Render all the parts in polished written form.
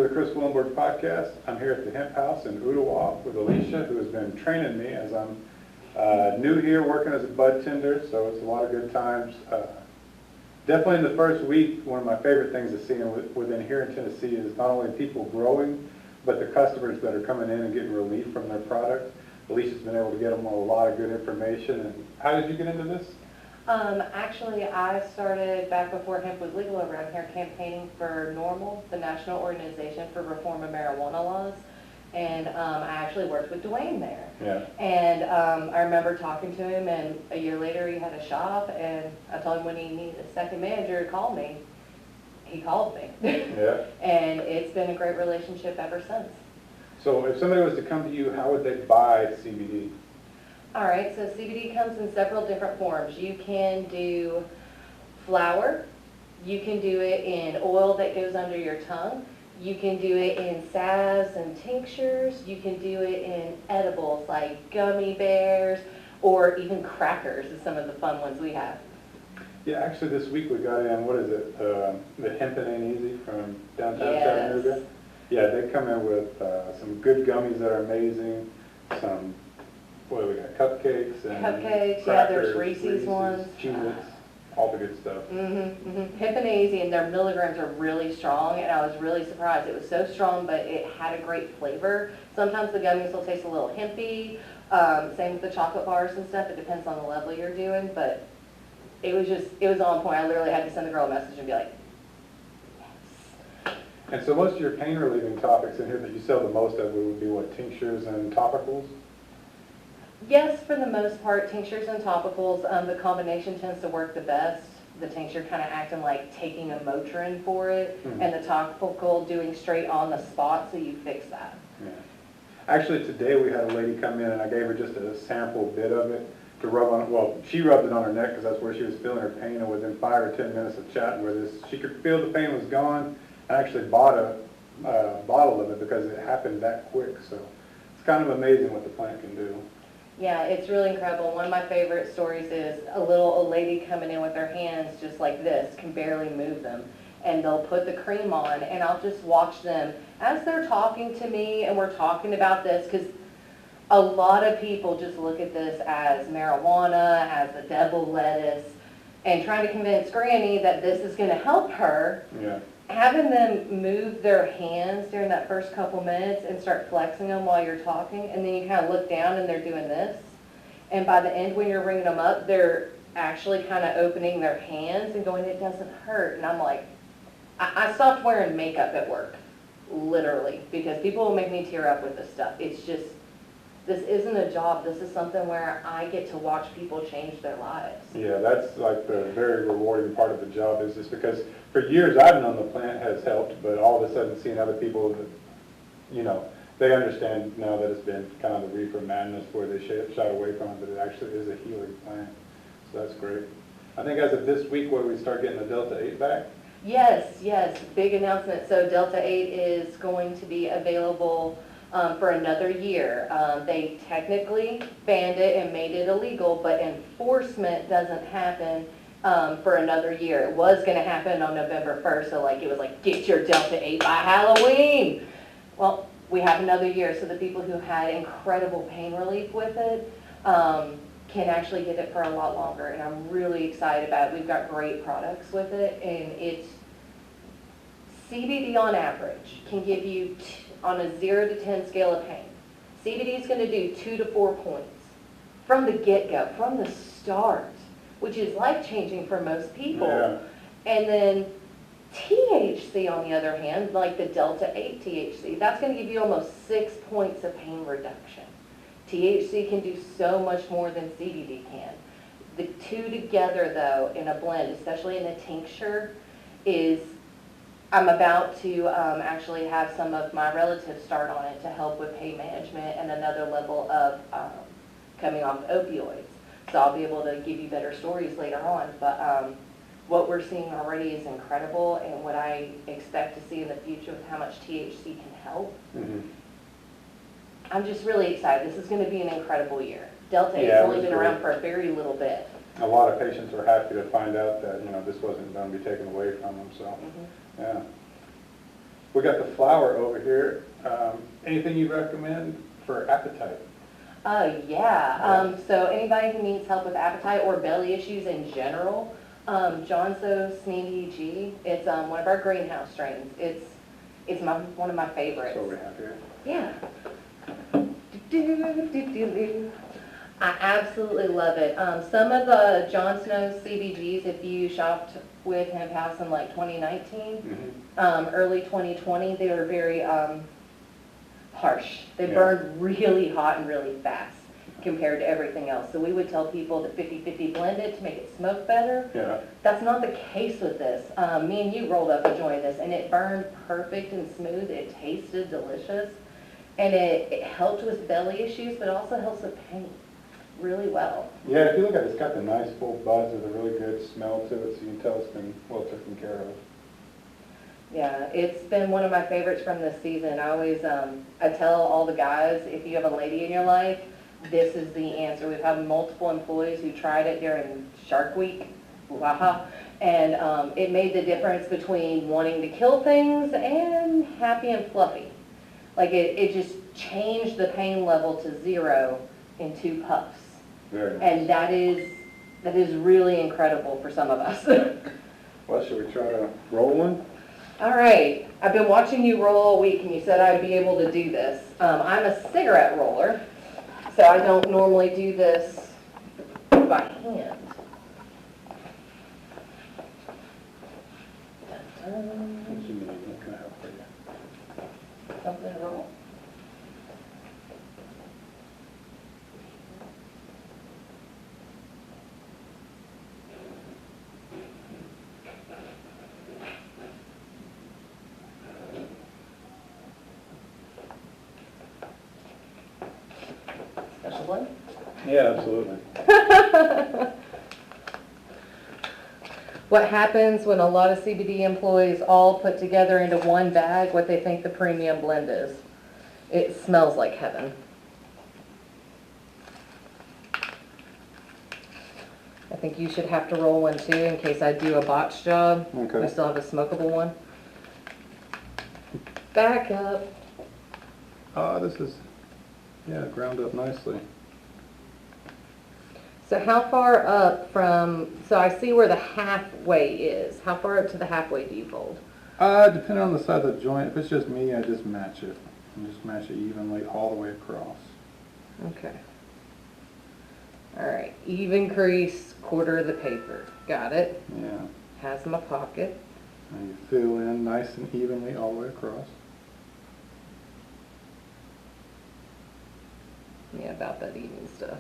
to the Chris Willenberg podcast. I'm here at the Hemp House in Ooltewah with Alicia, who has been training me as I'm new here working as a bud tender, so it's a lot of good times. Definitely in the first week, one of my favorite things to see within here in Tennessee is not only people growing, but the customers that are coming in and getting relief from their product. Alicia's been able to get them a lot of good information. And how did you get into this? Actually, I started back before hemp was legal around here campaigning for NORML, the National Organization for Reform of Marijuana Laws. And I actually worked with Dwayne there. Yeah. And I remember talking to him, and a year later he had a shop, and I told him when he needed a second manager to call me. He called me. Yeah. And it's been a great relationship ever since. So if somebody was to come to you, how would they buy CBD? All right, so CBD comes in several different forms. You can do flour, you can do it in oil that goes under your tongue, you can do it in salves and tinctures, you can do it in edibles like gummy bears, or even crackers is some of the fun ones we have. Yeah, actually this week we got in, what is it, the Hempin' Ain't Easy from downtown Yes. Chattanooga. Yeah, they come in with some good gummies that are amazing, some, what do we got, cupcakes and Cupcakes, crackers, yeah, there's Reese's ones. Cheez-Its, all the good stuff. Hemp and Easy, and their milligrams are really strong, and I was really surprised. It was so strong, but it had a great flavor. Sometimes the gummies will taste a little hempy. Same with the chocolate bars and stuff. It depends on the level you're doing, but it was on point. I literally had to send the girl a message and be like, yes. And so most of your pain relieving topics in here that you sell the most of would be what, tinctures and topicals? Yes, for the most part, tinctures and topicals, the combination tends to work the best. The tincture kind of acting like taking a Motrin for it, and the topical doing straight on the spot, so you fix that. Yeah. Actually, today we had a lady come in and I gave her just a sample bit of it to rub on. Well, she rubbed it on her neck because that's where she was feeling her pain, and within 5 or 10 minutes of chatting with us, she could feel the pain was gone. I actually bought a bottle of it because it happened that quick, so it's kind of amazing what the plant can do. Yeah, it's really incredible. One of my favorite stories is a little lady coming in with her hands just like this, can barely move them. And they'll put the cream on, and I'll just watch them as they're talking to me, and we're talking about this, because a lot of people just look at this as marijuana, as the devil lettuce, and trying to convince Granny that this is going to help her. Yeah. Having them move their hands during that first couple minutes and start flexing them while you're talking, and then you kind of look down and they're doing this. And by the end, when you're ringing them up, they're actually kind of opening their hands and going, it doesn't hurt. And I'm like, I stopped wearing makeup at work, literally, because people will make me tear up with this stuff. It's just, this isn't a job. This is something where I get to watch people change their lives. Yeah, that's like the very rewarding part of the job, is just because for years I've known the plant has helped, but all of a sudden seeing other people that, you know, they understand now that it's been kind of the reefer madness where they shied away from it, but it actually is a healing plant. So that's great. I think as of this week, where we start getting the Delta 8 back? Yes, big announcement. So Delta 8 is going to be available for another year. They technically banned it and made it illegal, but enforcement doesn't happen for another year. It was going to happen on November 1st, so it was like, get your Delta 8 by Halloween. Well, we have another year, so the people who had incredible pain relief with it can actually get it for a lot longer, and I'm really excited about it. We've got great products with it, and it's CBD on average can give you, on a 0 to 10 scale of pain, CBD is going to do 2 to 4 points from the get-go, from the start, which is life-changing for most people. Yeah. And then THC, on the other hand, like the Delta 8 THC, that's going to give you almost 6 points of pain reduction. THC can do so much more than CBD can. The two together, though, in a blend, especially in a tincture, is, I'm about to actually have some of my relatives start on it to help with pain management and another level of coming off opioids. So I'll be able to give you better stories later on. But what we're seeing already is incredible, and what I expect to see in the future with how much THC can help. I'm just really excited. This is going to be an incredible year. Delta 8 has only been around for a very little bit. A lot of patients were happy to find out that, this wasn't going to be taken away from them, so, yeah. We got the flour over here. Anything you recommend for appetite? Yeah. So anybody who needs help with appetite or belly issues in general, Johnso's Sneaky G, it's one of our greenhouse strains. It's one of my favorites. That's what we have here. Yeah. I absolutely love it. Some of the John Snow's CBGs, if you shopped with Hemp House in like 2019, early 2020, they were very harsh. They burned really hot and really fast compared to everything else. So we would tell people to 50-50 blend it to make it smoke better. Yeah. That's not the case with this. Me and you rolled up a joint of this, and it burned perfect and smooth. It tasted delicious, and it helped with belly issues, but also helps with pain really well. Yeah, if you look at it, it's got the nice full buds with a really good smell to it, so you can tell it's been well taken care of. Yeah, it's been one of my favorites from this season. I always, I tell all the guys, if you have a lady in your life, this is the answer. We've had multiple employees who tried it during Shark Week, and it made the difference between wanting to kill things and happy and fluffy. Like it just changed the pain level to 0 in 2 puffs. Very nice. And that is really incredible for some of us. Well, should we try to roll one? All right, I've been watching you roll all week, and you said I'd be able to do this. I'm a cigarette roller, so I don't normally do this by hand. What you need? What can I help for you? Something to roll. Special blend? Yeah, absolutely. What happens when a lot of CBD employees all put together into one bag what they think the premium blend is? It smells like heaven. I think you should have to roll one too in case I do a botch job. Okay. We still have a smokable one. Back up. This is, yeah, ground up nicely. So how far up from, so I see where the halfway is. How far up to the halfway do you fold? Depending on the size of the joint, if it's just me, I just match it. And just match it evenly all the way across. Okay. All right, even crease, quarter of the paper. Got it. Yeah. Has my pocket. And you fill in nice and evenly all the way across. Yeah, about that even stuff.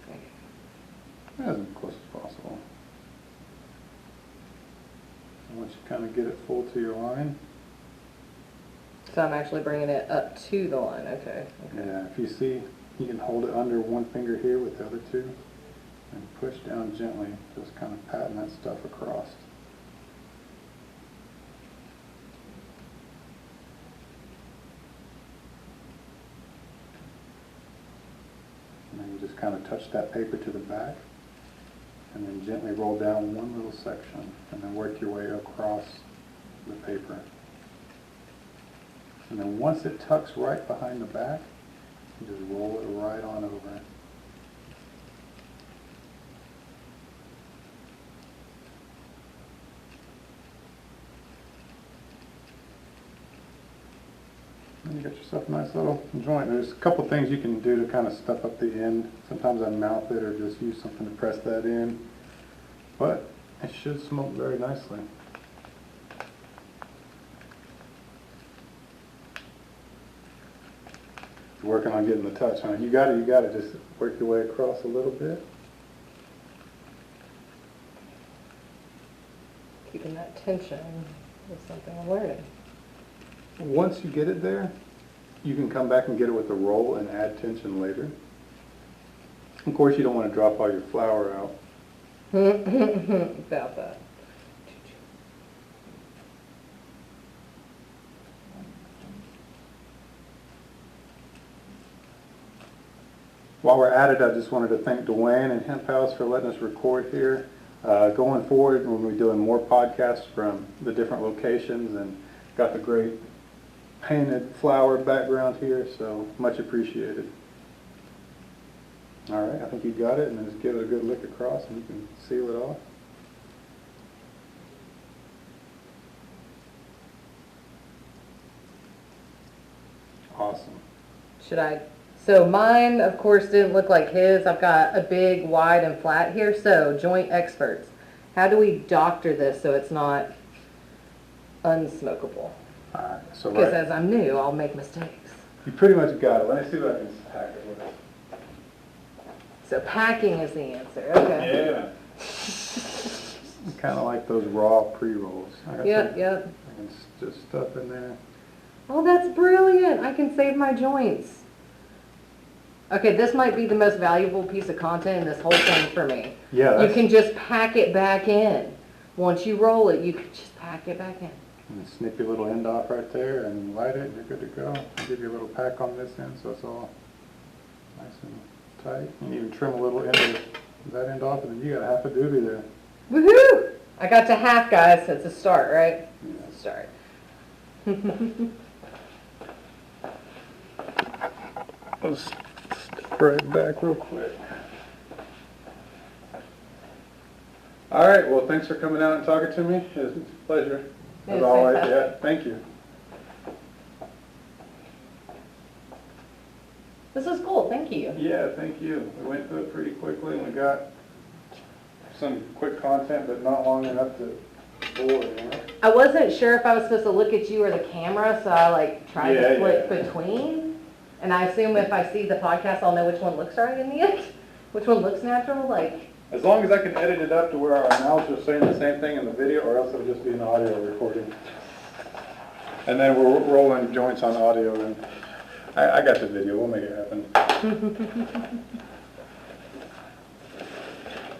Okay. As close as possible. And once you kind of get it full to your line, So I'm actually bringing it up to the line. Okay. yeah, if you see, you can hold it under one finger here with the other two and push down gently, just kind of patting that stuff across. And then you just kind of touch that paper to the back and then gently roll down one little section and then work your way across the paper. And then once it tucks right behind the back, you just roll it right on over. And you got yourself a nice little joint. There's a couple things you can do to kind of stuff up the end. Sometimes I mouth it or just use something to press that in. But it should smoke very nicely. Working on getting the touch on it. You got to just work your way across a little bit. Keeping that tension is something I'm learning. Once you get it there, you can come back and get it with a roll and add tension later. Of course, you don't want to drop all your flour out. About that. While we're at it, I just wanted to thank Dwayne and Hemp House for letting us record here. Going forward, when we're doing more podcasts from the different locations, and got the great painted flower background here, so much appreciated. All right, I think you got it, and then just give it a good lick across and you can seal it off. Awesome. Should I? So mine, of course, didn't look like his. I've got a big, wide, and flat here. So joint experts, how do we doctor this so it's not unsmokable? All right, so Because as I'm new, I'll make mistakes. you pretty much got it. Let me see what I can pack it with. So packing is the answer. Okay. Yeah. Kind of like those raw pre-rolls. Yep. I can just stuff in there. Oh, that's brilliant. I can save my joints. Okay, this might be the most valuable piece of content in this whole thing for me. Yeah. You can just pack it back in. Once you roll it, you can just pack it back in. And snip your little end off right there and light it, and you're good to go. I'll give you a little pack on this end so it's all nice and tight. You can even trim a little end of that end off, and then you got half a doobie there. Woohoo! I got to half, guys. It's a start, right? Yeah. It's a start. Let's step right back real quick. All right, well, thanks for coming out and talking to me. It's a pleasure. It As was always, fantastic. yeah, thank you. This is cool. Thank you. Yeah, thank you. We went through it pretty quickly, and we got some quick content, but not long enough to bore, you know? I wasn't sure if I was supposed to look at you or the camera, so I tried to flip between. And I assume if I see the podcast, I'll know which one looks right in the end, which one looks natural. As long as I can edit it up to where our mouths are saying the same thing in the video, or else it'll just be an audio recording. And then we're rolling joints on audio, and I got the video. We'll make it happen.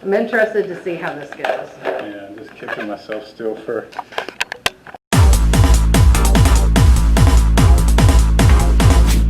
I'm interested to see how this goes. Yeah, I'm just kicking myself still for